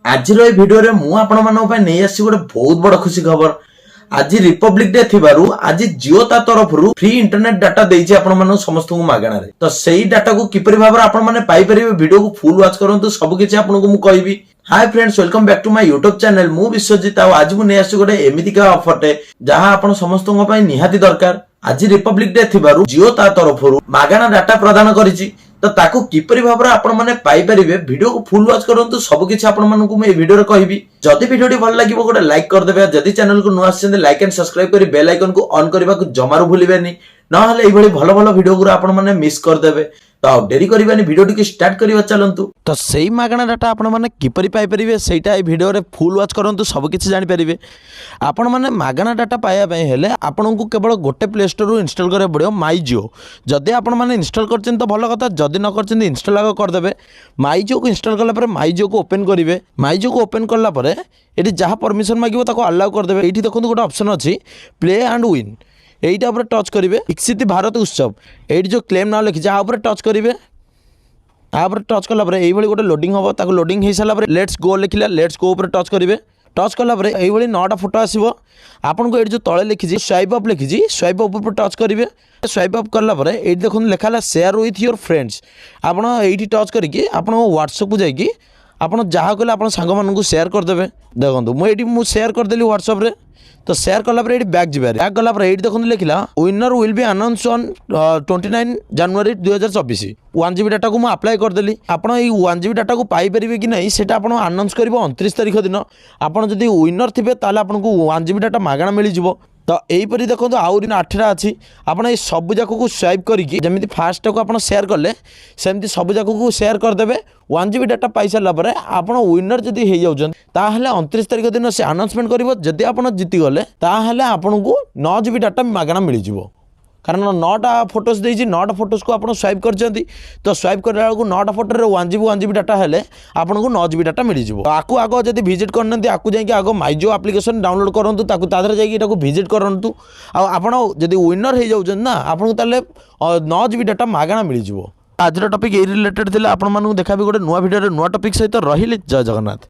आज भिडियो रे मु आपण मानक नहीं आसी गोटे बहुत बड़ खुशी खबर। आज रिपब्लिक डे थिबारु आज जियो ता तरफरु फ्री इंटरनेट डाटा देइछि आपण मानक समस्त को मागणा रे। तो सेही डाटा को किपरि भाबरे आपण माने पाई परिबे वीडियो को फुल वॉच करंतु सब किछि आपण को मु कहबी। Hi friends, welcome back to my YouTube channel. मु विश्वजीत आ आज मु नै आसी गोटे एमिति का ऑफर टे जहां आपण समस्त को पई निहाती दरकार। आज रिपब्लिक डे थिबारु जियो ता तरफरु मागणा डाटा प्रदान करिछि। तो ताको किपरि भाबरे आपण माने पाई परिबे वीडियो को फुल वॉच करंतु सब किछि आपण मानकु मैं वीडियो रे कहबी। जदि वीडियोटी भल लागिवो गोटे लाइक कर देबे। जदि चैनल को नुआ आछन लाइक एंड सब्सक्राइब करी बेल आइकन को ऑन करबा को जमारू भूलिबेनी, न हले एई भली भलो भलो वीडियो गुरा आपण माने मिस कर देबे। तो डेरी करबानी वीडियोटी के स्टार्ट करिवा चलंतु। तो सेही मागणा डाटा आपण माने किपरि पाई परिबे सेटा ए वीडियो रे फुल वॉच करंतु सब किछि जानि परिबे। आपण माने मागणा डाटा पाया पय हेले आपनकु केवल गोटे प्ले स्टोर रु इंस्टॉल करे पड़ियो माई जियो। जदि आपण माने इंस्टॉल करछन तो भलो कथा, जदि न करछन इंस्टॉल आगो कर देबे। माई जियो को इंस्टॉल करला परे माई जियो को ओपन करिवे। माई जियो को ओपन करला परे एठी जहा परमिशन मागिवो ताको अलाउ कर देबे। एठी देखंतु गोटे ऑप्शन अछि प्ले एंड विन, एइटा ऊपर टच करिवे। विकसित भारत उत्सव एइठी जो क्लेम नाउ लिखि जा ऊपर टच करिवे। आपर टच कला परे एई भली गोटे लोडिंग होबो। ताको लोडिंग हे साला परे लेट्स गो लिखिला, लेट्स गो ऊपर टच करिवे। टच कला परे एई भली 9टा फोटो आसीबो। आपन को एठी जो तळे लिखि जी स्वाइप अप लिखि जी, स्वाइप अप ऊपर टच करिवे। स्वाइप अप करला परे एठी देखुन लेखाला शेयर विथ योर फ्रेंड्स। आपन एठी टच करिकि आपन व्हाट्सएप को जाइकि आपन जहा कहले आपन संग मानकु शेयर कर देबे। देखंतु मु एठी मु शेयर कर देली व्हाट्सएप रे। तो शेयर कला पर बैक जी बैक गला पर देखो लिखला winner will be announce on 29 January 2024। 1 GB data को मुझे अप्लाई करदेली। आपड़ ये 1 GB डाटा को पाई परिबे कि नहीं सेटा आपन अनाउंस करिवो 29 तारिख दिन। आपन जदि विनर थिबे ताले आपनको 1 GB डाटा मागणा मिली जिवो। तो यहीपरि देखो आउरी 8टा अच्छी। आपड़ ये सब जाक को स्वाइप करके जमी फास्ट को आप शेयर कले सेमती सब जाक को शेयर करदे। 1 GB डाटा पाई सारा पर आप विनर जदि हो जाऊँ 29 तारिख दिन से अनाउंसमेंट कर। जदि आप जीतीगले आपन को 9 GB डाटा मागणा मिल जाव। कारण 9टा फोटोज देती, 9टा फोटोज को आप स्वाइप कर। तो स्वाइप करला 9टा फोटो 1 GB डाटा हेले आपन को 9 GB डाटा मिल जाव। आपको आग जब विजिट करना आपको जाकि आग माई जियो एप्लिकेशन डाउनलोड करूँ, तादर जाकि विजिट करूँ। आपड़ जब विनर हो जाऊँ ना आपको 9 GB डाटा मागणा मिल जाव। आज टॉपिक ये रिलेटेड थी। आपण देखा भी गोटे नुआ वीडियो नुआ टॉपिक सहित रही। जय जगन्नाथ।